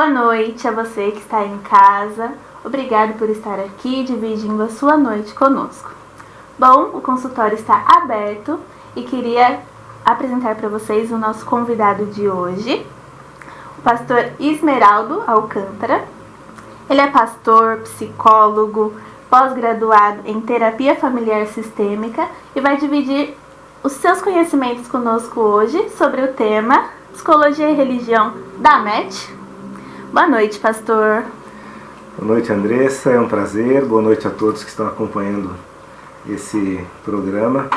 Boa noite a você que está em casa. Obrigado por estar aqui dividindo a sua noite conosco. Bom, o consultório está aberto e queria apresentar para vocês o nosso convidado de hoje, o pastor Ismeraldo Alcântara. Ele é pastor, psicólogo, pós-graduado em terapia familiar sistêmica e vai dividir os seus conhecimentos conosco hoje sobre o tema Psicologia e Religião da MET. Boa noite, pastor. Boa noite, Andressa, é um prazer. Boa noite a todos que estão acompanhando esse programa.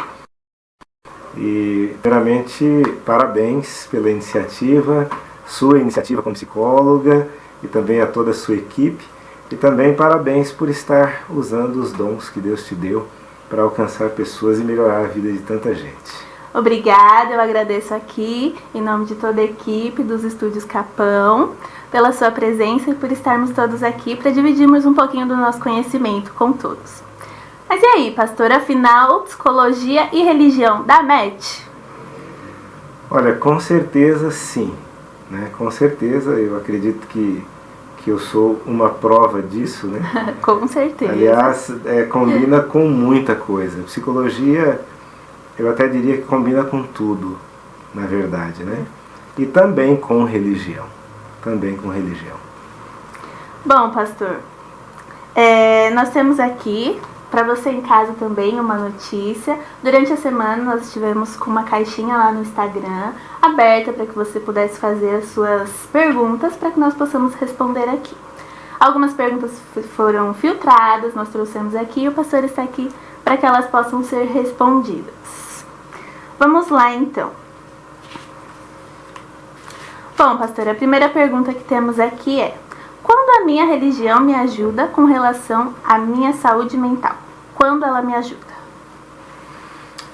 E, primeiramente, parabéns pela iniciativa, sua iniciativa como psicóloga e também a toda a sua equipe. E também parabéns por estar usando os dons que Deus te deu para alcançar pessoas e melhorar a vida de tanta gente. Obrigada, eu agradeço aqui, em nome de toda a equipe dos Estúdios Capão, pela sua presença e por estarmos todos aqui para dividirmos um pouquinho do nosso conhecimento com todos. Mas e aí, pastor, afinal, psicologia e religião da MET? Olha, com certeza sim, né? Com certeza, eu acredito que eu sou uma prova disso, né? Com certeza. Aliás, combina com muita coisa. Psicologia, eu até diria que combina com tudo, na verdade, né? E também com religião. Bom, pastor, nós temos aqui, para você em casa também, uma notícia. Durante a semana nós estivemos com uma caixinha lá no Instagram, aberta para que você pudesse fazer as suas perguntas, para que nós possamos responder aqui. Algumas perguntas foram filtradas, nós trouxemos aqui e o pastor está aqui para que elas possam ser respondidas. Vamos lá, então. Bom, pastor, a primeira pergunta que temos aqui é: quando a minha religião me ajuda com relação à minha saúde mental? Quando ela me ajuda?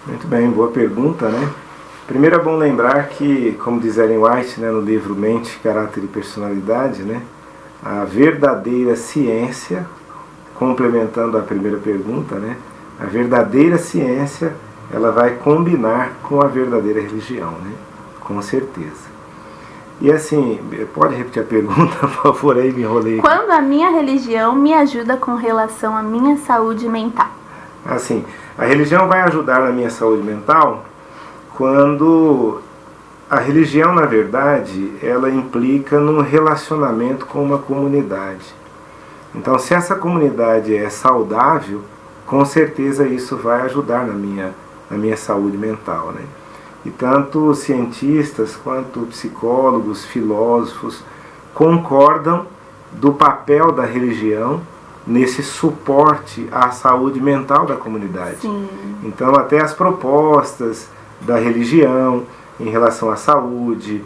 Muito bem, boa pergunta, né? Primeiro é bom lembrar que, como diz Ellen White, né, no livro Mente, Caráter e Personalidade, né, a verdadeira ciência, complementando a primeira pergunta, né, a verdadeira ciência, ela vai combinar com a verdadeira religião, né? Com certeza. E assim, pode repetir a pergunta, por favor, aí me enrolei. Quando a minha religião me ajuda com relação à minha saúde mental? Assim, a religião vai ajudar na minha saúde mental quando a religião, na verdade, ela implica num relacionamento com uma comunidade. Então, se essa comunidade é saudável, com certeza isso vai ajudar na minha saúde mental, né? E tanto cientistas quanto psicólogos, filósofos concordam do papel da religião nesse suporte à saúde mental da comunidade. Sim. Então, até as propostas da religião em relação à saúde,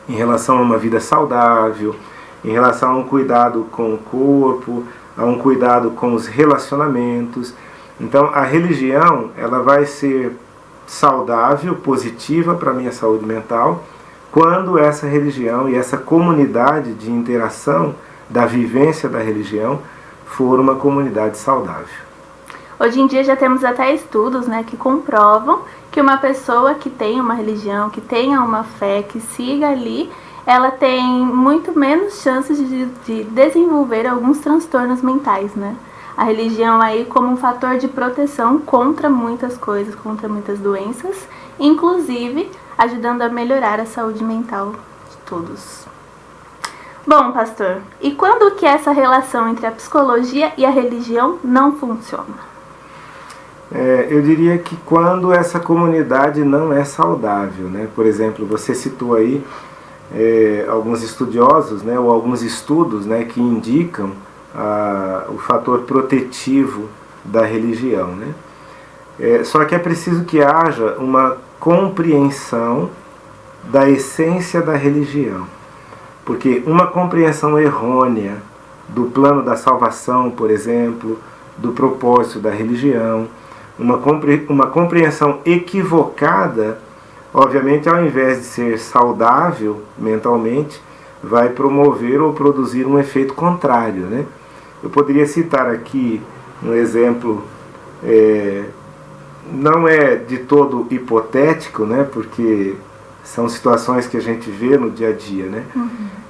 em relação a uma vida saudável, em relação a um cuidado com o corpo, a um cuidado com os relacionamentos. Então, a religião, ela vai ser saudável, positiva para a minha saúde mental, quando essa religião e essa comunidade de interação da vivência da religião for uma comunidade saudável. Hoje em dia já temos até estudos, né, que comprovam que uma pessoa que tem uma religião, que tenha uma fé, que siga ali, ela tem muito menos chances de desenvolver alguns transtornos mentais, né? A religião aí como um fator de proteção contra muitas coisas, contra muitas doenças, inclusive ajudando a melhorar a saúde mental de todos. Bom, pastor, e quando que essa relação entre a psicologia e a religião não funciona? Eu diria que quando essa comunidade não é saudável, né? Por exemplo, você citou aí alguns estudiosos, né, ou alguns estudos, né, que indicam o fator protetivo da religião, né? Só que é preciso que haja uma compreensão da essência da religião, porque uma compreensão errônea do plano da salvação, por exemplo, do propósito da religião, uma compreensão equivocada, obviamente, ao invés de ser saudável mentalmente, vai promover ou produzir um efeito contrário, né? Eu poderia citar aqui um exemplo, não é de todo hipotético, né? Porque São situações que a gente vê no dia a dia, né?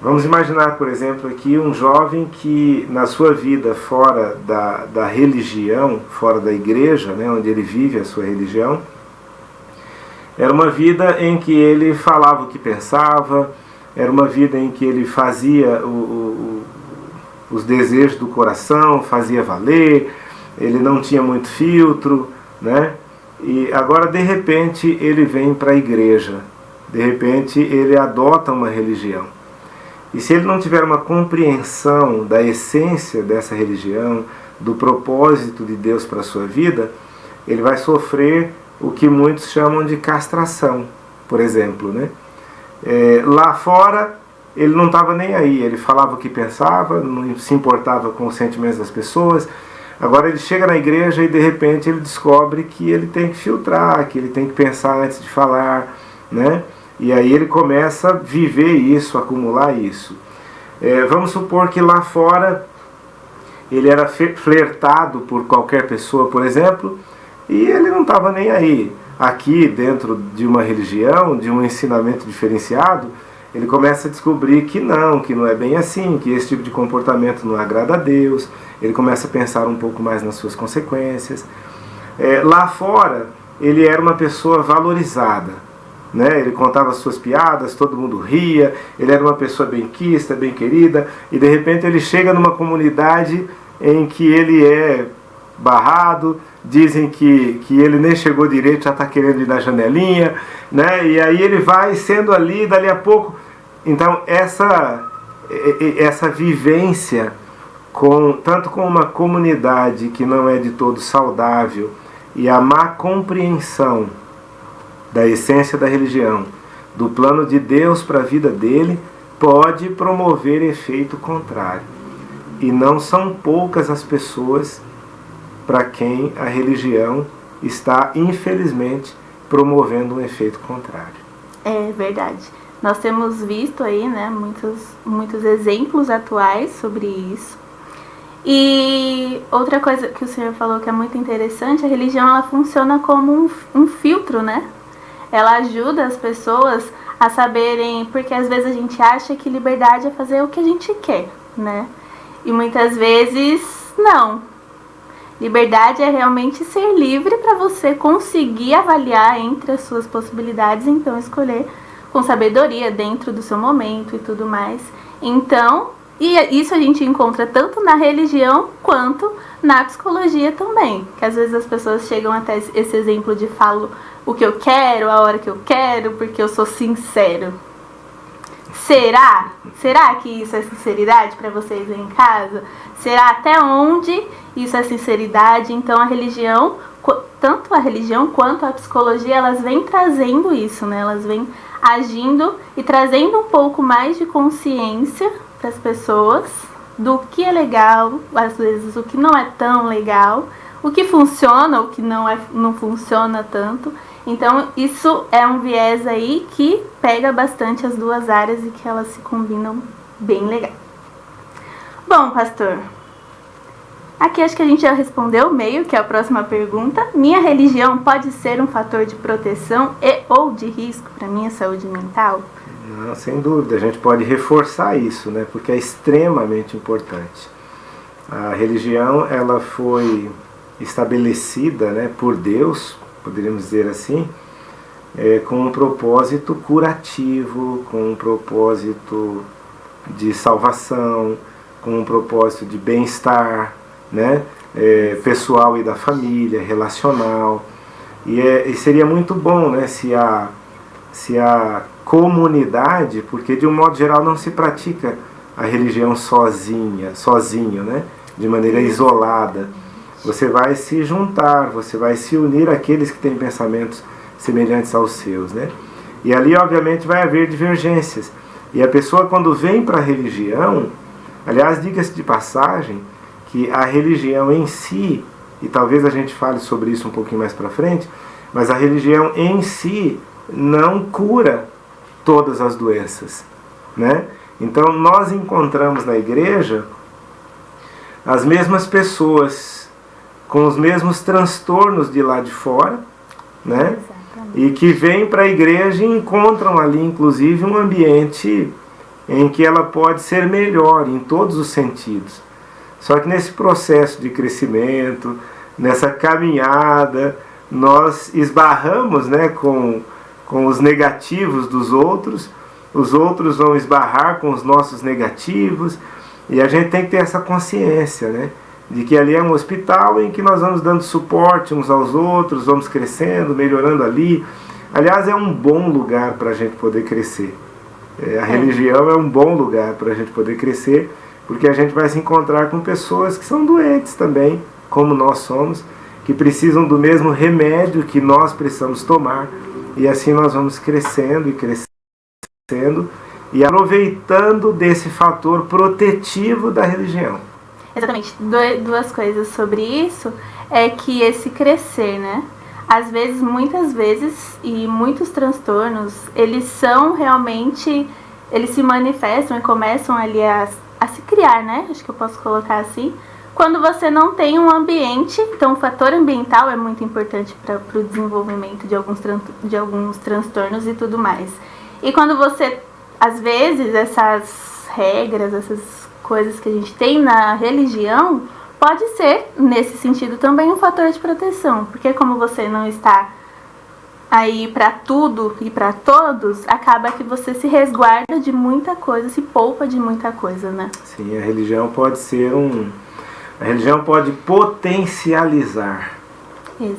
Vamos imaginar, por exemplo, aqui um jovem que na sua vida fora da religião, fora da igreja, né, onde ele vive a sua religião, era uma vida em que ele falava o que pensava, era uma vida em que ele fazia os desejos do coração, fazia valer, ele não tinha muito filtro, né? E agora, de repente, ele vem para a igreja, de repente, ele adota uma religião. E se ele não tiver uma compreensão da essência dessa religião, do propósito de Deus para a sua vida, ele vai sofrer o que muitos chamam de castração, por exemplo, né? Lá fora, ele não estava nem aí, ele falava o que pensava, não se importava com os sentimentos das pessoas. Agora ele chega na igreja e de repente ele descobre que ele tem que filtrar, que ele tem que pensar antes de falar, né? E aí ele começa a viver isso, acumular isso. Vamos supor que lá fora ele era flertado por qualquer pessoa, por exemplo, e ele não estava nem aí. Aqui, dentro de uma religião, de um ensinamento diferenciado, ele começa a descobrir que não é bem assim, que esse tipo de comportamento não agrada a Deus. Ele começa a pensar um pouco mais nas suas consequências. Lá fora, ele era uma pessoa valorizada, né? Ele contava as suas piadas, todo mundo ria, ele era uma pessoa benquista, bem querida, e de repente ele chega numa comunidade em que ele é barrado, dizem que ele nem chegou direito, já está querendo ir na janelinha, né? E aí ele vai sendo ali, dali a pouco. Então essa vivência tanto com uma comunidade que não é de todo saudável e a má compreensão da essência da religião, do plano de Deus para a vida dele, pode promover efeito contrário. E não são poucas as pessoas para quem a religião está, infelizmente, promovendo um efeito contrário. É verdade. Nós temos visto aí, né, muitos exemplos atuais sobre isso. E outra coisa que o senhor falou que é muito interessante, a religião ela funciona como um filtro, né? Ela ajuda as pessoas a saberem, porque às vezes a gente acha que liberdade é fazer o que a gente quer, né? E muitas vezes não. Liberdade é realmente ser livre para você conseguir avaliar entre as suas possibilidades, então escolher com sabedoria dentro do seu momento e tudo mais. Então, e isso a gente encontra tanto na religião quanto na psicologia também. Que às vezes as pessoas chegam até esse exemplo de falo o que eu quero, a hora que eu quero, porque eu sou sincero. Será? Será que isso é sinceridade para vocês aí em casa? Será até onde isso é sinceridade? Então a religião, tanto a religião quanto a psicologia, elas vêm trazendo isso, né? Elas vêm agindo e trazendo um pouco mais de consciência para as pessoas do que é legal, às vezes o que não é tão legal, o que funciona, o que não funciona tanto. Então isso é um viés aí que pega bastante as duas áreas e que elas se combinam bem legal. Bom, pastor, aqui acho que a gente já respondeu meio, que é a próxima pergunta. Minha religião pode ser um fator de proteção ou de risco para minha saúde mental? Não, sem dúvida, a gente pode reforçar isso, né? Porque é extremamente importante. A religião ela foi estabelecida, né, por Deus, poderíamos dizer assim, com um propósito curativo, com um propósito de salvação, com um propósito de bem-estar, né, pessoal e da família, relacional. E seria muito bom, né, se a comunidade, porque de um modo geral não se pratica a religião sozinho, né, de maneira isolada. Você vai se juntar, você vai se unir àqueles que têm pensamentos semelhantes aos seus, né? E ali, obviamente, vai haver divergências. E a pessoa, quando vem para a religião, aliás, diga-se de passagem, que a religião em si, e talvez a gente fale sobre isso um pouquinho mais para frente, mas a religião em si não cura todas as doenças, né? Então, nós encontramos na igreja as mesmas pessoas com os mesmos transtornos de lá de fora, né? e que vêm para a igreja e encontram ali, inclusive, um ambiente em que ela pode ser melhor em todos os sentidos. Só que nesse processo de crescimento, nessa caminhada, nós esbarramos, né, com os negativos dos outros, os outros vão esbarrar com os nossos negativos, e a gente tem que ter essa consciência, né, de que ali é um hospital em que nós vamos dando suporte uns aos outros, vamos crescendo, melhorando ali. Aliás, é um bom lugar para a gente poder crescer. A religião é um bom lugar para a gente poder crescer, porque a gente vai se encontrar com pessoas que são doentes também, como nós somos, que precisam do mesmo remédio que nós precisamos tomar, e assim nós vamos crescendo e crescendo e aproveitando desse fator protetivo da religião. Exatamente. Duas coisas sobre isso é que esse crescer, né? Às vezes, muitas vezes, e muitos transtornos, eles são realmente, eles se manifestam e começam ali a se criar, né? Acho que eu posso colocar assim. Quando você não tem um ambiente, então o fator ambiental é muito importante para o desenvolvimento de alguns transtornos e tudo mais. E quando você, às vezes, essas regras, essas coisas que a gente tem na religião, pode ser, nesse sentido, também um fator de proteção. Porque como você não está aí para tudo e para todos, acaba que você se resguarda de muita coisa, se poupa de muita coisa, né? Sim, a religião pode ser a religião pode potencializar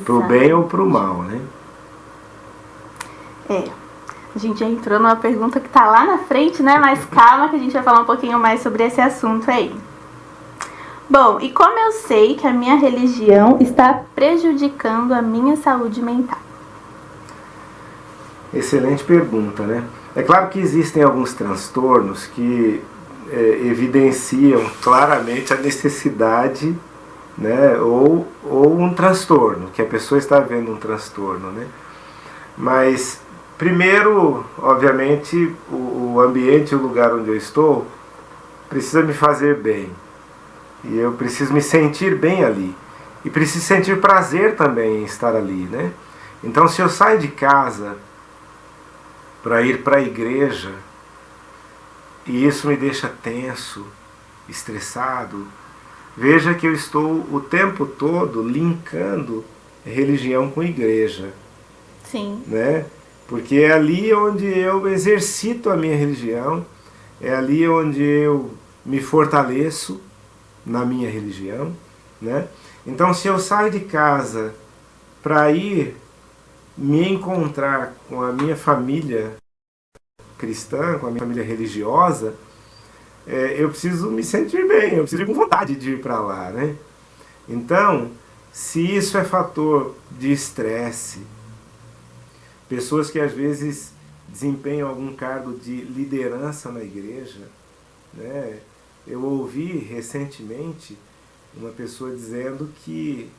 para o bem ou para o mal, né? A gente já entrou numa pergunta que está lá na frente, né? Mas calma que a gente vai falar um pouquinho mais sobre esse assunto aí. Bom, e como eu sei que a minha religião está prejudicando a minha saúde mental? Excelente pergunta, né? É claro que existem alguns transtornos que evidenciam claramente a necessidade, né, ou um transtorno, que a pessoa está vendo um transtorno, né? Mas, primeiro, obviamente, o ambiente, o lugar onde eu estou, precisa me fazer bem. E eu preciso me sentir bem ali. E preciso sentir prazer também em estar ali, né? Então, se eu saio de casa para ir para a igreja, e isso me deixa tenso, estressado, veja que eu estou o tempo todo linkando religião com igreja. Sim. Né? Porque é ali onde eu exercito a minha religião, é ali onde eu me fortaleço na minha religião, né? Então, se eu saio de casa para ir me encontrar com a minha família cristã, com a minha família religiosa, eu preciso me sentir bem, eu preciso ir com vontade de ir para lá, né? Então, se isso é fator de estresse, pessoas que às vezes desempenham algum cargo de liderança na igreja, né? Eu ouvi recentemente uma pessoa dizendo que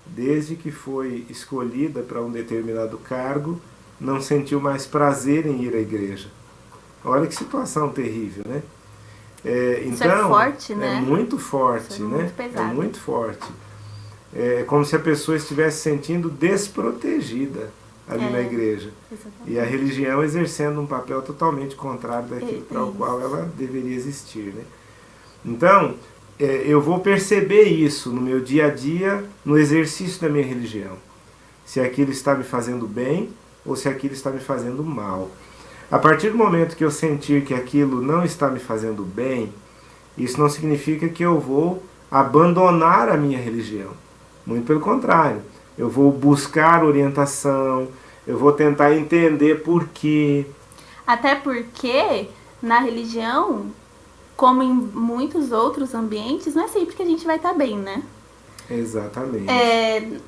desde que foi escolhida para um determinado cargo, não sentiu mais prazer em ir à igreja. Olha que situação terrível, né? Isso é forte, né? É muito forte, Isso é né? muito pesado. É muito forte. É como se a pessoa estivesse se sentindo desprotegida ali na igreja. Exatamente. E a religião exercendo um papel totalmente contrário daquilo para o qual ela deveria existir, né? Então, eu vou perceber isso no meu dia a dia, no exercício da minha religião. Se aquilo está me fazendo bem ou se aquilo está me fazendo mal. A partir do momento que eu sentir que aquilo não está me fazendo bem, isso não significa que eu vou abandonar a minha religião. Muito pelo contrário. Eu vou buscar orientação, eu vou tentar entender por quê. Até porque, na religião, como em muitos outros ambientes, não é sempre que a gente vai estar bem, né? Exatamente.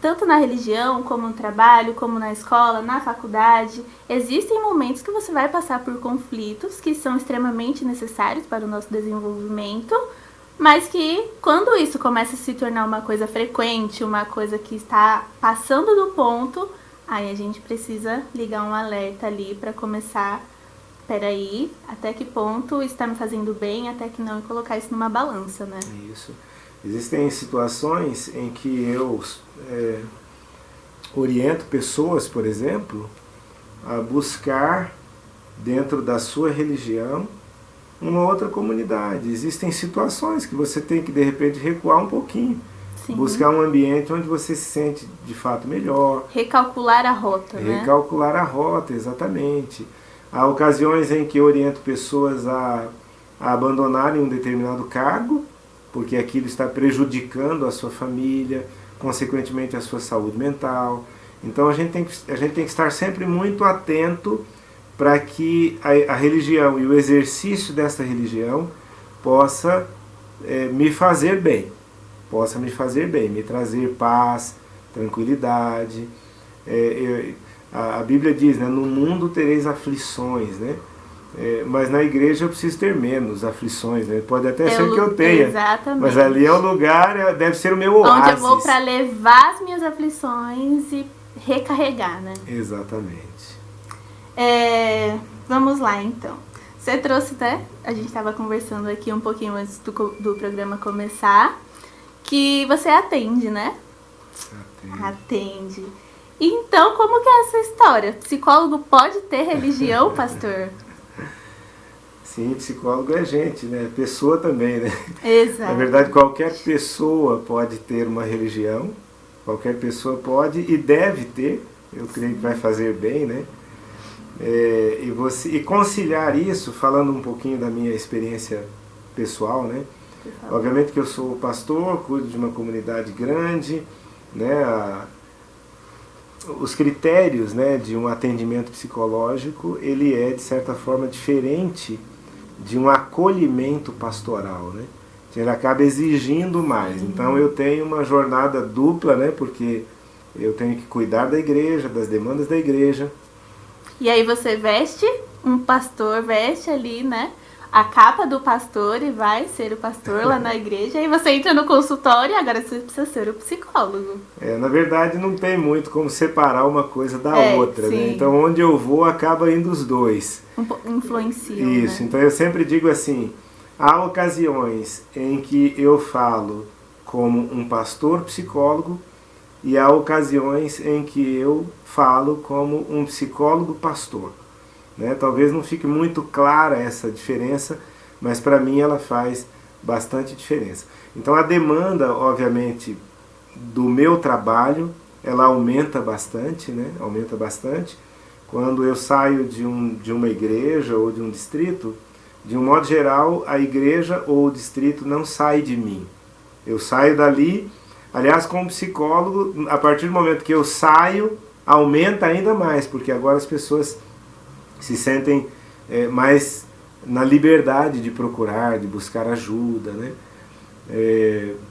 Tanto na religião, como no trabalho, como na escola, na faculdade, existem momentos que você vai passar por conflitos que são extremamente necessários para o nosso desenvolvimento, mas que quando isso começa a se tornar uma coisa frequente, uma coisa que está passando do ponto, aí a gente precisa ligar um alerta ali para começar, peraí, até que ponto está me fazendo bem, até que não, e colocar isso numa balança, né? Isso. Existem situações em que eu oriento pessoas, por exemplo, a buscar dentro da sua religião uma outra comunidade. Existem situações que você tem que de repente recuar um pouquinho. Sim. Buscar um ambiente onde você se sente de fato melhor. Recalcular a rota, né? Recalcular a rota, exatamente. Há ocasiões em que eu oriento pessoas a abandonarem um determinado cargo, porque aquilo está prejudicando a sua família, consequentemente a sua saúde mental. Então a gente tem que estar sempre muito atento para que a religião e o exercício dessa religião possa me fazer bem. Possa me fazer bem, me trazer paz, tranquilidade. A Bíblia diz, né, no mundo tereis aflições, né? Mas na igreja eu preciso ter menos aflições, né? Pode até ser que eu tenha, exatamente. Mas ali é o lugar, deve ser o meu oásis. Onde eu vou para levar as minhas aflições e recarregar, né? Exatamente. Vamos lá, então. Você trouxe, né? A gente estava conversando aqui um pouquinho antes do programa começar, que você atende, né? Atende. Então, como que é essa história? Psicólogo pode ter religião, pastor? Sim, psicólogo é gente, né? Pessoa também, né? Exato. Na verdade, qualquer pessoa pode ter uma religião, qualquer pessoa pode e deve ter, eu creio que vai fazer bem, né? E conciliar isso, falando um pouquinho da minha experiência pessoal, né? Obviamente que eu sou pastor, cuido de uma comunidade grande, né? Os critérios, né, de um atendimento psicológico, ele é de certa forma diferente de um acolhimento pastoral, né? Ele acaba exigindo mais. Então eu tenho uma jornada dupla, né, porque eu tenho que cuidar da igreja, das demandas da igreja. E aí você um pastor veste ali, né, a capa do pastor e vai ser o pastor lá na igreja, aí você entra no consultório e agora você precisa ser o psicólogo. Na verdade não tem muito como separar uma coisa da outra, sim. Né? Então onde eu vou acaba indo os dois. Influenciam, Isso, né? Então eu sempre digo assim, há ocasiões em que eu falo como um pastor psicólogo e há ocasiões em que eu falo como um psicólogo pastor. Né? Talvez não fique muito clara essa diferença, mas para mim ela faz bastante diferença. Então a demanda, obviamente, do meu trabalho, ela aumenta bastante, né? Aumenta bastante. Quando eu saio de uma igreja ou de um distrito, de um modo geral, a igreja ou o distrito não sai de mim. Eu saio dali, aliás, como psicólogo, a partir do momento que eu saio, aumenta ainda mais, porque agora as pessoas se sentem mais na liberdade de procurar, de buscar ajuda, né?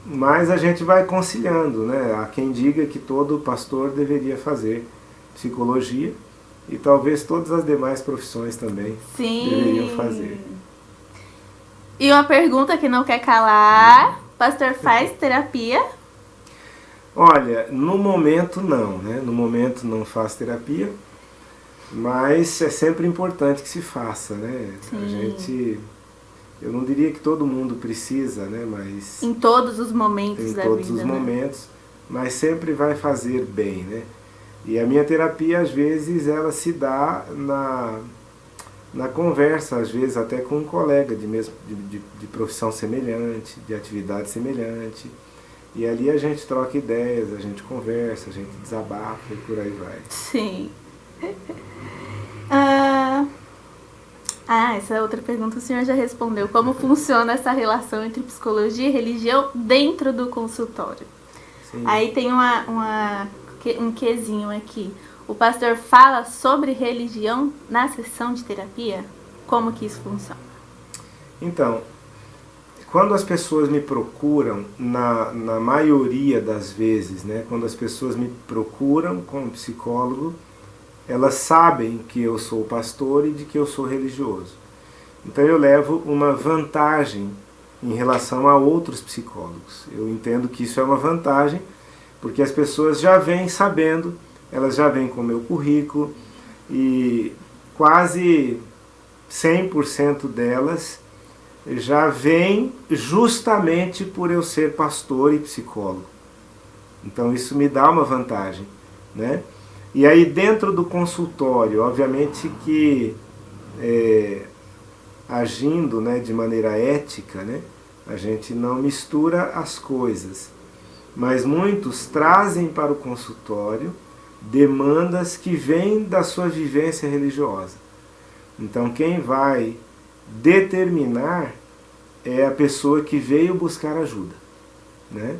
Mas a gente vai conciliando, né? Há quem diga que todo pastor deveria fazer psicologia e talvez todas as demais profissões também deveriam fazer. E uma pergunta que não quer calar, pastor faz terapia? Olha, no momento não, né? No momento não faço terapia, mas é sempre importante que se faça, né? Sim. Eu não diria que todo mundo precisa, né? Mas em todos os momentos da vida. Em todos os momentos, mas sempre vai fazer bem, né? E a minha terapia, às vezes, ela se dá na conversa, às vezes até com um colega de profissão semelhante, de atividade semelhante. E ali a gente troca ideias, a gente conversa, a gente desabafa e por aí vai. Sim. Essa outra pergunta o senhor já respondeu. Como funciona essa relação entre psicologia e religião dentro do consultório? Sim. Aí tem um quezinho aqui. O pastor fala sobre religião na sessão de terapia? Como que isso funciona? Então, quando as pessoas me procuram, na maioria das vezes, né, quando as pessoas me procuram como psicólogo, elas sabem que eu sou pastor e de que eu sou religioso. Então eu levo uma vantagem em relação a outros psicólogos. Eu entendo que isso é uma vantagem, porque as pessoas já vêm sabendo, elas já vêm com o meu currículo, e quase 100% delas já vêm justamente por eu ser pastor e psicólogo. Então isso me dá uma vantagem, né? E aí dentro do consultório, obviamente que agindo, né, de maneira ética, né, a gente não mistura as coisas. Mas muitos trazem para o consultório demandas que vêm da sua vivência religiosa. Então quem vai determinar é a pessoa que veio buscar ajuda, né?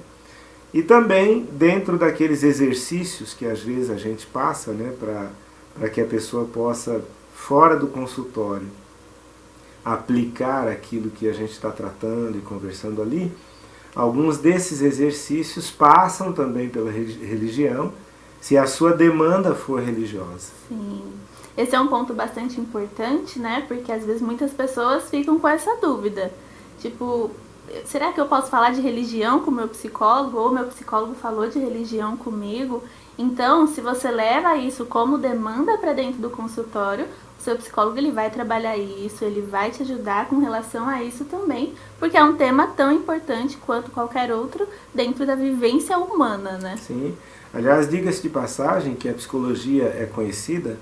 E também dentro daqueles exercícios que às vezes a gente passa, né, para que a pessoa possa, fora do consultório, aplicar aquilo que a gente está tratando e conversando ali, alguns desses exercícios passam também pela religião, se a sua demanda for religiosa. Sim. Esse é um ponto bastante importante, né? Porque às vezes muitas pessoas ficam com essa dúvida. Tipo, será que eu posso falar de religião com o meu psicólogo? Ou meu psicólogo falou de religião comigo? Então, se você leva isso como demanda para dentro do consultório, o seu psicólogo ele vai trabalhar isso, ele vai te ajudar com relação a isso também, porque é um tema tão importante quanto qualquer outro dentro da vivência humana, né? Sim. Aliás, diga-se de passagem que a psicologia é conhecida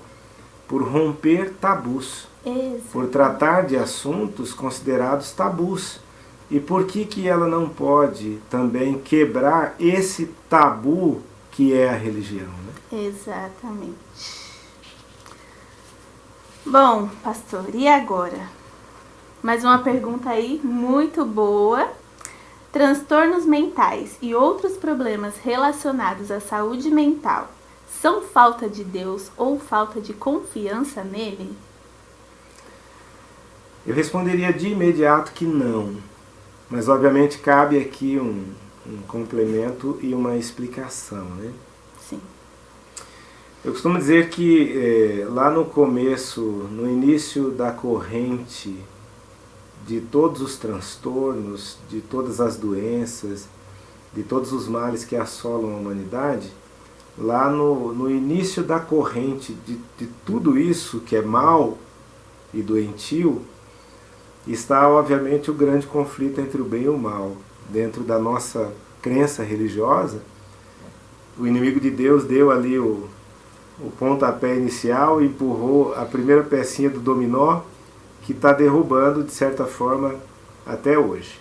por romper tabus. Exato. Por tratar de assuntos considerados tabus. E por que ela não pode também quebrar esse tabu que é a religião, né? Exatamente. Bom, pastor, e agora? Mais uma pergunta aí muito boa. Transtornos mentais e outros problemas relacionados à saúde mental são falta de Deus ou falta de confiança nele? Eu responderia de imediato que não. Mas obviamente cabe aqui um complemento e uma explicação, né? Sim. Eu costumo dizer que lá no começo, no início da corrente de todos os transtornos, de todas as doenças, de todos os males que assolam a humanidade, lá no início da corrente de tudo isso que é mal e doentio, está obviamente o grande conflito entre o bem e o mal. Dentro da nossa crença religiosa, o inimigo de Deus deu ali o pontapé inicial e empurrou a primeira pecinha do dominó que está derrubando, de certa forma, até hoje.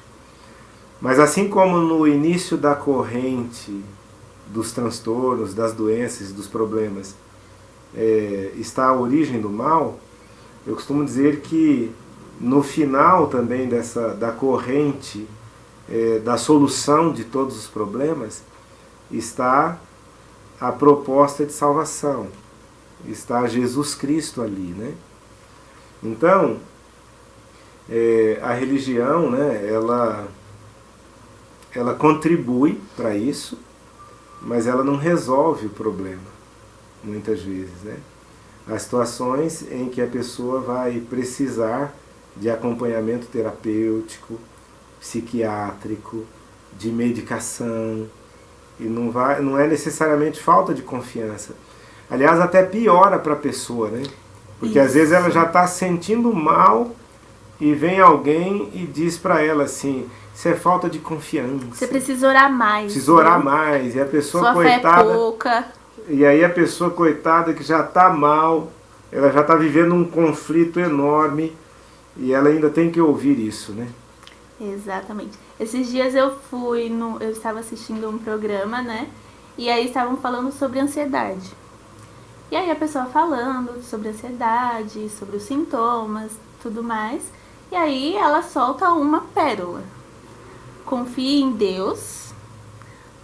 Mas assim como no início da corrente dos transtornos, das doenças, dos problemas, está a origem do mal, eu costumo dizer que no final também da corrente da solução de todos os problemas está a proposta de salvação, está Jesus Cristo ali, né? Então, a religião, né, ela contribui para isso, mas ela não resolve o problema, muitas vezes, né? Há situações em que a pessoa vai precisar de acompanhamento terapêutico, psiquiátrico, de medicação, e não é necessariamente falta de confiança. Aliás, até piora para a pessoa, né? Porque às vezes ela já está sentindo mal e vem alguém e diz para ela assim, isso é falta de confiança. Você precisa orar mais. Precisa orar mais. E a pessoa Sua coitada. Fé é pouca. E aí a pessoa coitada que já está mal, ela já está vivendo um conflito enorme e ela ainda tem que ouvir isso, né? Exatamente. Esses dias eu estava assistindo um programa, né? E aí estavam falando sobre ansiedade. E aí a pessoa falando sobre ansiedade, sobre os sintomas, tudo mais. E aí ela solta uma pérola. Confie em Deus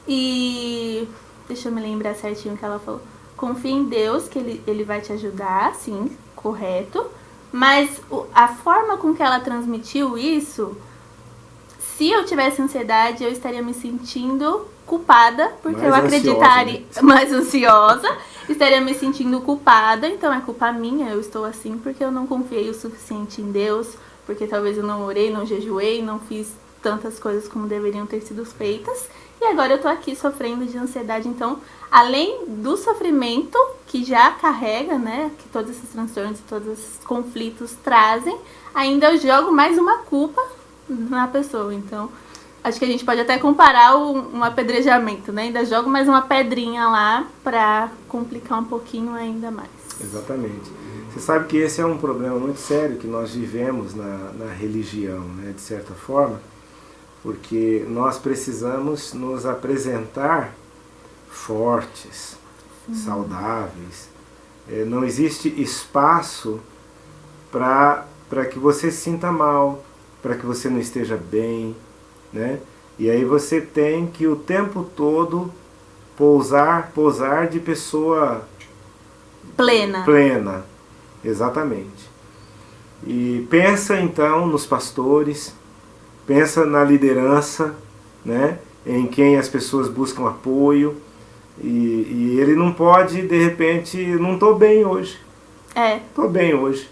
e... Deixa eu me lembrar certinho o que ela falou. Confie em Deus que ele vai te ajudar, sim, correto. Mas a forma com que ela transmitiu isso... Se eu tivesse ansiedade, eu estaria me sentindo culpada, porque eu acreditaria mais ansiosa, estaria me sentindo culpada, então é culpa minha, eu estou assim porque eu não confiei o suficiente em Deus, porque talvez eu não orei, não jejuei, não fiz tantas coisas como deveriam ter sido feitas, e agora eu tô aqui sofrendo de ansiedade. Então, além do sofrimento que já carrega, né, que todos esses transtornos e todos esses conflitos trazem, ainda eu jogo mais uma culpa na pessoa. Então, Acho que a gente pode até comparar um apedrejamento, né? Ainda jogo mais uma pedrinha lá para complicar um pouquinho ainda mais. Exatamente. Você sabe que esse é um problema muito sério que nós vivemos na religião, né, de certa forma, porque nós precisamos nos apresentar fortes, saudáveis. Não existe espaço para que você se sinta mal, para que você não esteja bem, né? E aí você tem que o tempo todo posar de pessoa plena, exatamente. E pensa então nos pastores, pensa na liderança, né? Em quem as pessoas buscam apoio, e ele não pode, de repente, não estou bem hoje. Estou bem hoje.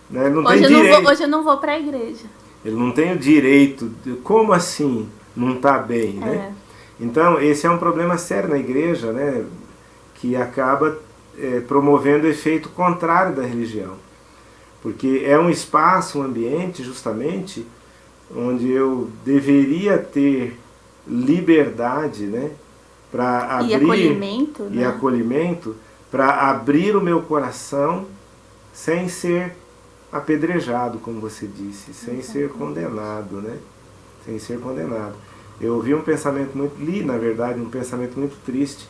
Né? Não hoje, tem direito. Hoje eu não vou para a igreja. Ele não tem o direito. Como assim não está bem? Né? Então, esse é um problema sério na igreja, né? Que acaba promovendo o efeito contrário da religião. Porque é um espaço, um ambiente, justamente, onde eu deveria ter liberdade, né? Para abrir, e acolhimento, para abrir o meu coração sem ser apedrejado, como você disse, sem ser condenado, né? Sem ser condenado. Eu ouvi um pensamento li, na verdade, um pensamento muito triste,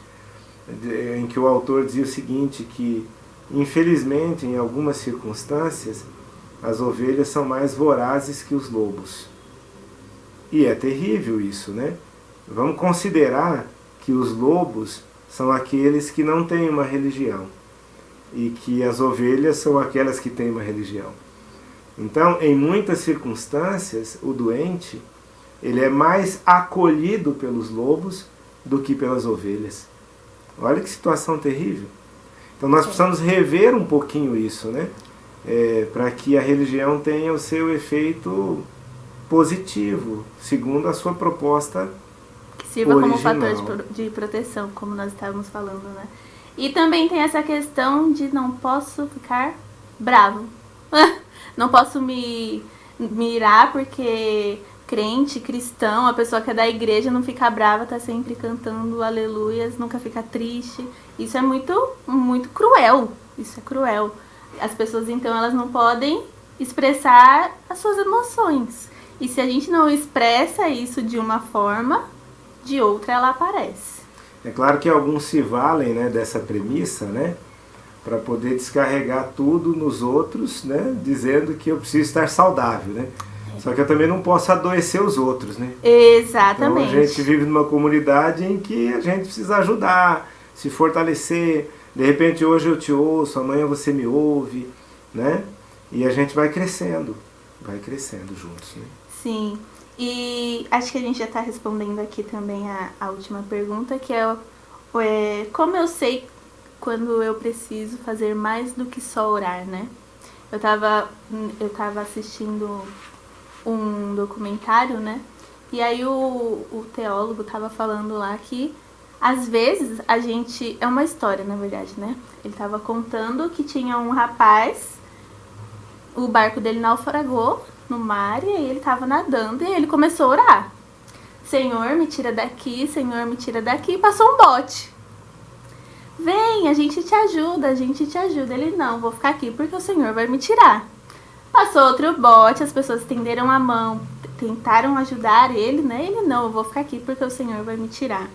em que o autor dizia o seguinte, que infelizmente, em algumas circunstâncias, as ovelhas são mais vorazes que os lobos. E é terrível isso, né? Vamos considerar que os lobos são aqueles que não têm uma religião e que as ovelhas são aquelas que têm uma religião. Então, em muitas circunstâncias, o doente ele é mais acolhido pelos lobos do que pelas ovelhas. Olha que situação terrível. Então nós precisamos rever um pouquinho isso, né? Para que a religião tenha o seu efeito positivo, segundo a sua proposta que sirva original. Como fator de proteção, como nós estávamos falando, né? E também tem essa questão de não posso ficar bravo. Não posso me mirar porque crente, cristão, a pessoa que é da igreja não fica brava, tá sempre cantando aleluias, nunca fica triste. Isso é muito, muito cruel. Isso é cruel. As pessoas, então, elas não podem expressar as suas emoções. E se a gente não expressa isso de uma forma, de outra ela aparece. É claro que alguns se valem, né, dessa premissa, né, para poder descarregar tudo nos outros, né, dizendo que eu preciso estar saudável, né? Só que eu também não posso adoecer os outros, né? Exatamente. Então a gente vive numa comunidade em que a gente precisa ajudar, se fortalecer. De repente hoje eu te ouço, amanhã você me ouve, né? E a gente vai crescendo juntos, né? Sim. E acho que a gente já está respondendo aqui também a última pergunta, que é como eu sei quando eu preciso fazer mais do que só orar, né? Eu tava assistindo um documentário, né? E aí o teólogo tava falando lá que às vezes a gente... É uma história, na verdade, né? Ele tava contando que tinha um rapaz, o barco dele naufragou no mar e aí ele tava nadando e ele começou a orar. Senhor, me tira daqui, Senhor, me tira daqui. E passou um bote. Vem, a gente te ajuda, a gente te ajuda. Ele, não, vou ficar aqui porque o Senhor vai me tirar. Passou outro bote, as pessoas estenderam a mão, tentaram ajudar ele, né? Ele, não, eu vou ficar aqui porque o Senhor vai me tirar.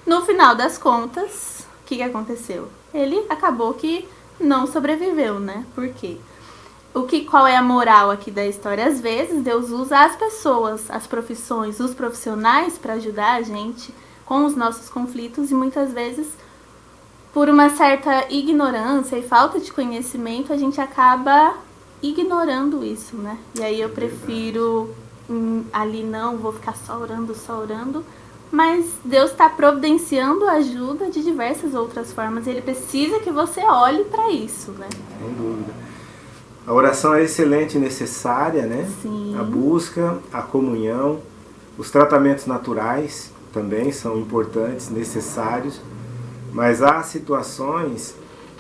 No final das contas, o que aconteceu? Ele acabou que não sobreviveu, né? Por quê? Qual é a moral aqui da história? Às vezes Deus usa as pessoas, as profissões, os profissionais para ajudar a gente com os nossos conflitos e muitas vezes por uma certa ignorância e falta de conhecimento a gente acaba ignorando isso, né? E aí eu prefiro ali não, vou ficar só orando, mas Deus está providenciando ajuda de diversas outras formas. Ele precisa que você olhe para isso, né? Sem dúvida. A oração é excelente e necessária, né? Sim. A busca, a comunhão, os tratamentos naturais também são importantes, necessários, mas há situações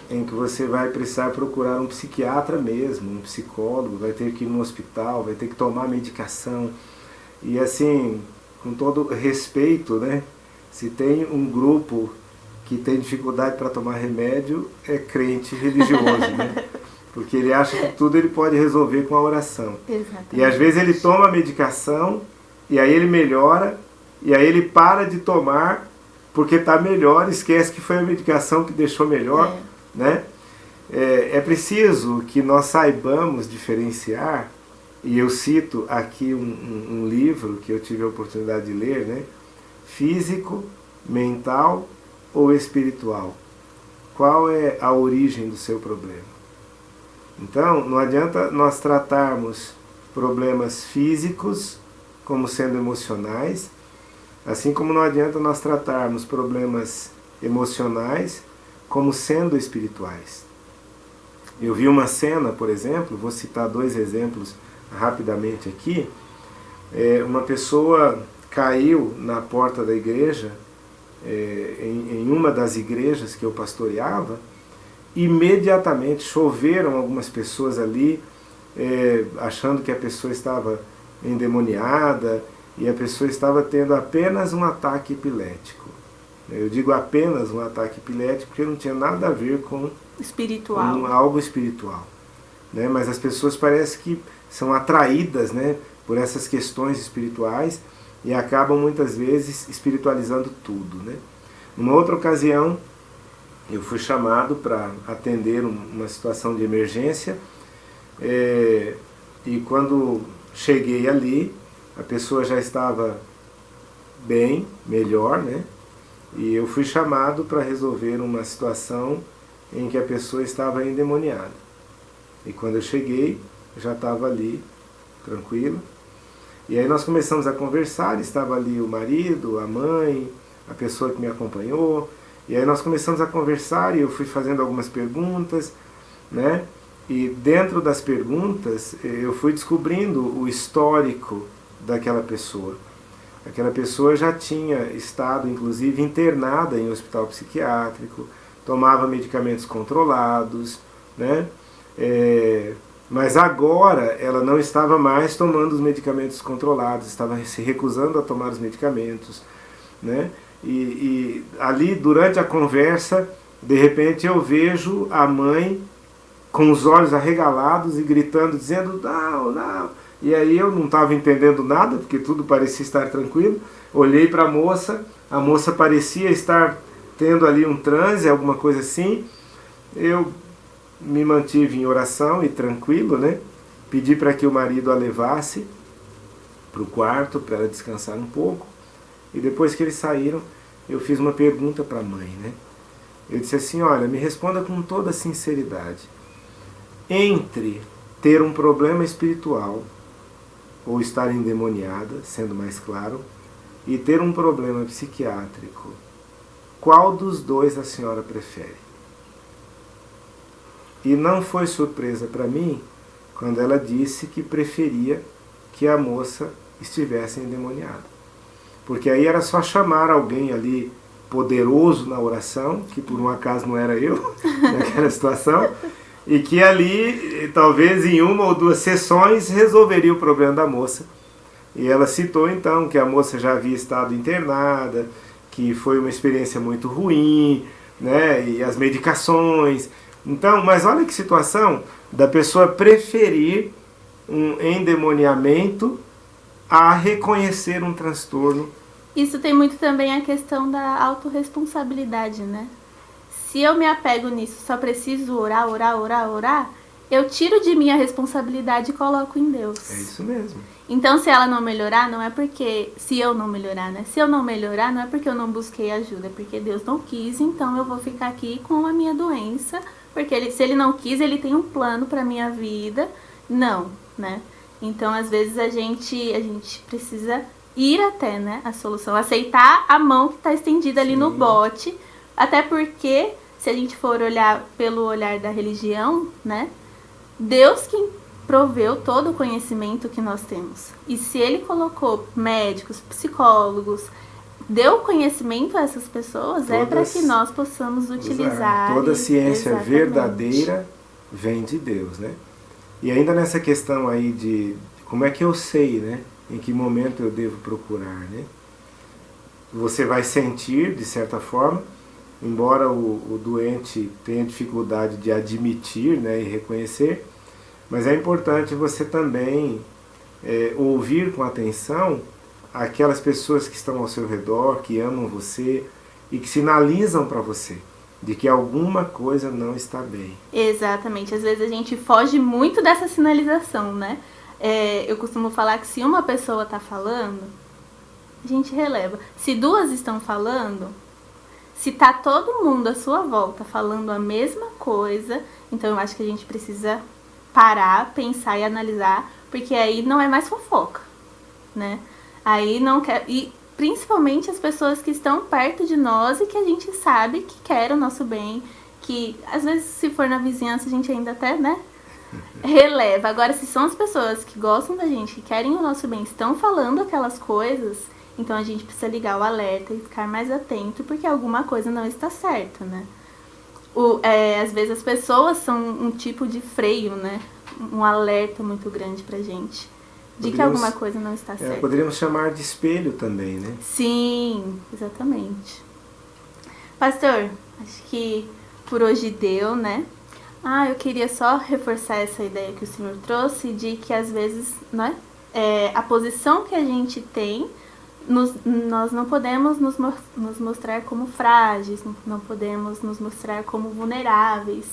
em que você vai precisar procurar um psiquiatra mesmo, um psicólogo, vai ter que ir no hospital, vai ter que tomar medicação. E assim, com todo respeito, né? Se tem um grupo que tem dificuldade para tomar remédio, é crente religioso, né? Porque ele acha que tudo ele pode resolver com a oração. Exatamente. E às vezes ele toma a medicação, e aí ele melhora, e aí ele para de tomar, porque está melhor, esquece que foi a medicação que deixou melhor, né? É preciso que nós saibamos diferenciar, e eu cito aqui um livro que eu tive a oportunidade de ler, né? Físico, mental ou espiritual? Qual é a origem do seu problema? Então, não adianta nós tratarmos problemas físicos como sendo emocionais, assim como não adianta nós tratarmos problemas emocionais como sendo espirituais. Eu vi uma cena, por exemplo, vou citar 2 exemplos rapidamente aqui. Uma pessoa caiu na porta da igreja, em uma das igrejas que eu pastoreava. Imediatamente choveram algumas pessoas ali, achando que a pessoa estava endemoniada e a pessoa estava tendo apenas um ataque epilético. Eu digo apenas um ataque epilético porque não tinha nada a ver com algo espiritual, né? Mas as pessoas parecem que são atraídas, né, por essas questões espirituais e acabam muitas vezes espiritualizando tudo, né? Numa outra ocasião, eu fui chamado para atender uma situação de emergência, e quando cheguei ali, a pessoa já estava bem, melhor, né? E eu fui chamado para resolver uma situação em que a pessoa estava endemoniada. E quando eu cheguei, já estava ali, tranquilo. E aí nós começamos a conversar, estava ali o marido, a mãe, a pessoa que me acompanhou. E aí nós começamos a conversar e eu fui fazendo algumas perguntas, né? E dentro das perguntas eu fui descobrindo o histórico daquela pessoa. Aquela pessoa já tinha estado, inclusive, internada em hospital psiquiátrico, tomava medicamentos controlados, né? Mas agora ela não estava mais tomando os medicamentos controlados, estava se recusando a tomar os medicamentos, né? E ali, durante a conversa, de repente eu vejo a mãe com os olhos arregalados e gritando, dizendo, não, não. E aí eu não estava entendendo nada, porque tudo parecia estar tranquilo. Olhei para a moça parecia estar tendo ali um transe, alguma coisa assim. Eu me mantive em oração e tranquilo, né? Pedi para que o marido a levasse para o quarto, para ela descansar um pouco. E depois que eles saíram, eu fiz uma pergunta para a mãe, né? Eu disse assim, olha, me responda com toda sinceridade. Entre ter um problema espiritual, ou estar endemoniada, sendo mais claro, e ter um problema psiquiátrico, qual dos dois a senhora prefere? E não foi surpresa para mim quando ela disse que preferia que a moça estivesse endemoniada. Porque aí era só chamar alguém ali poderoso na oração, que por um acaso não era eu, naquela situação, e que ali, talvez em 1 ou 2 sessões, resolveria o problema da moça. E ela citou então que a moça já havia estado internada, que foi uma experiência muito ruim, né, e as medicações. Então, mas olha que situação da pessoa preferir um endemoniamento a reconhecer um transtorno. Isso tem muito também a questão da autorresponsabilidade, né? Se eu me apego nisso, só preciso orar, eu tiro de mim a responsabilidade e coloco em Deus. É isso mesmo. Então, se ela não melhorar, não é porque... Se eu não melhorar, né? Se eu não melhorar, não é porque eu não busquei ajuda, é porque Deus não quis, então eu vou ficar aqui com a minha doença, porque se Ele não quis, Ele tem um plano para minha vida. Não, né? Então, às vezes, a gente precisa ir até, né, a solução, aceitar a mão que está estendida ali no bote, até porque, se a gente for olhar pelo olhar da religião, né, Deus que proveu todo o conhecimento que nós temos. E se Ele colocou médicos, psicólogos, deu conhecimento a essas pessoas, é para que nós possamos utilizar. Toda ciência verdadeira vem de Deus, né? E ainda nessa questão aí de como é que eu sei, né? em que momento eu devo procurar, né? Você vai sentir, de certa forma, embora o doente tenha dificuldade de admitir, né, e reconhecer, mas é importante você também ouvir com atenção aquelas pessoas que estão ao seu redor, que amam você e que sinalizam para você de que alguma coisa não está bem. Exatamente. Às vezes a gente foge muito dessa sinalização, né? Eu costumo falar que se uma pessoa está falando, a gente releva. Se duas estão falando, se tá todo mundo à sua volta falando a mesma coisa, então eu acho que a gente precisa parar, pensar e analisar, porque aí não é mais fofoca, né? Aí não quer... E principalmente as pessoas que estão perto de nós e que a gente sabe que querem o nosso bem, que às vezes se for na vizinhança a gente ainda até, né, releva. Agora, se são as pessoas que gostam da gente, que querem o nosso bem, estão falando aquelas coisas, então a gente precisa ligar o alerta e ficar mais atento, porque alguma coisa não está certa, né? Às vezes as pessoas são um tipo de freio, né? Um alerta muito grande pra gente de que alguma coisa não está certa. Poderíamos chamar de espelho também, né? Sim, exatamente. Pastor, acho que por hoje deu, né? Eu queria só reforçar essa ideia que o senhor trouxe de que às vezes, né, a posição que a gente tem, nós não podemos nos mostrar como frágeis, não podemos nos mostrar como vulneráveis.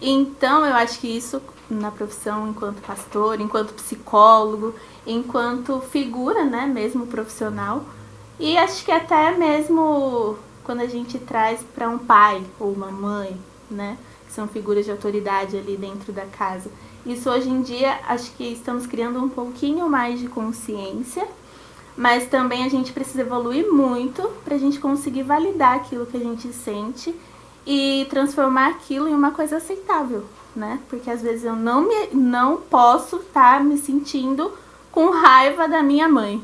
Então, eu acho que isso, na profissão enquanto pastor, enquanto psicólogo, enquanto figura, né, mesmo profissional, e acho que até mesmo quando a gente traz para um pai ou uma mãe, né, que são figuras de autoridade ali dentro da casa. Isso hoje em dia, acho que estamos criando um pouquinho mais de consciência, mas também a gente precisa evoluir muito para a gente conseguir validar aquilo que a gente sente e transformar aquilo em uma coisa aceitável, né? Porque às vezes eu não posso estar me sentindo com raiva da minha mãe,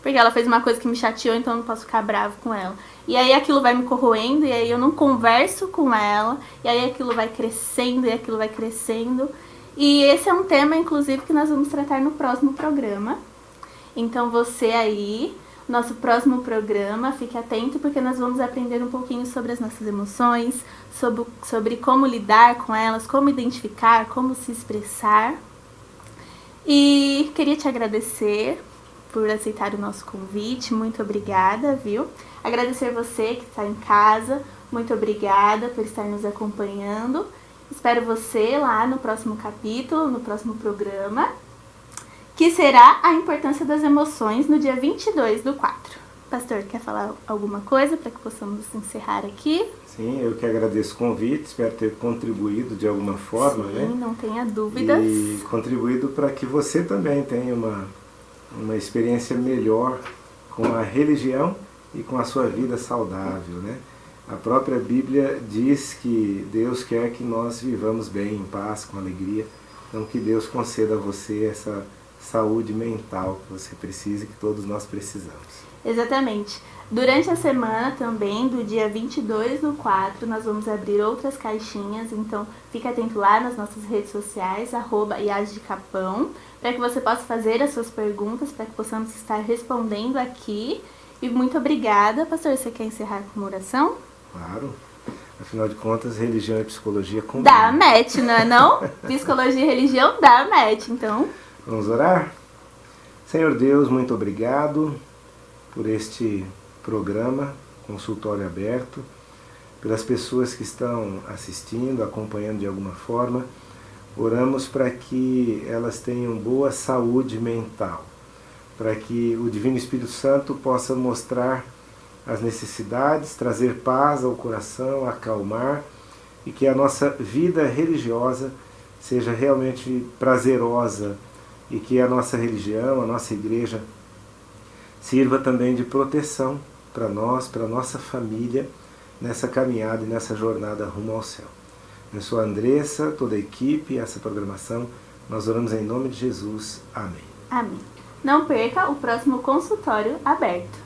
porque ela fez uma coisa que me chateou, então eu não posso ficar bravo com ela. E aí aquilo vai me corroendo, e aí eu não converso com ela, e aí aquilo vai crescendo, e aquilo vai crescendo. E esse é um tema, inclusive, que nós vamos tratar no próximo programa. Então você aí, nosso próximo programa, fique atento, porque nós vamos aprender um pouquinho sobre as nossas emoções, sobre como lidar com elas, como identificar, como se expressar. E queria te agradecer por aceitar o nosso convite, muito obrigada, viu? Agradecer você que está em casa, muito obrigada por estar nos acompanhando. Espero você lá no próximo capítulo, no próximo programa, que será a importância das emoções no dia 22/4. Pastor, quer falar alguma coisa para que possamos encerrar aqui? Sim, eu que agradeço o convite, espero ter contribuído de alguma forma, Sim, né? Não tenha dúvidas. E contribuído para que você também tenha uma experiência melhor com a religião e com a sua vida saudável, né? A própria Bíblia diz que Deus quer que nós vivamos bem, em paz, com alegria. Então que Deus conceda a você essa saúde mental que você precisa e que todos nós precisamos. Exatamente. Durante a semana também, do dia 22/4, nós vamos abrir outras caixinhas, então fique atento lá nas nossas redes sociais, @iasdecapão, para que você possa fazer as suas perguntas, para que possamos estar respondendo aqui. E muito obrigada. Pastor, você quer encerrar com uma oração? Claro. Afinal de contas, religião e psicologia combinam. Dá match, não é não? Psicologia e religião dá match, então. Vamos orar? Senhor Deus, muito obrigado por este programa, Consultório Aberto, pelas pessoas que estão assistindo, acompanhando de alguma forma. Oramos para que elas tenham boa saúde mental, para que o Divino Espírito Santo possa mostrar as necessidades, trazer paz ao coração, acalmar, e que a nossa vida religiosa seja realmente prazerosa, e que a nossa religião, a nossa igreja, sirva também de proteção para nós, para a nossa família, nessa caminhada e nessa jornada rumo ao céu. Eu sou a Andressa, toda a equipe, essa programação, nós oramos em nome de Jesus. Amém. Amém. Não perca o próximo consultório aberto.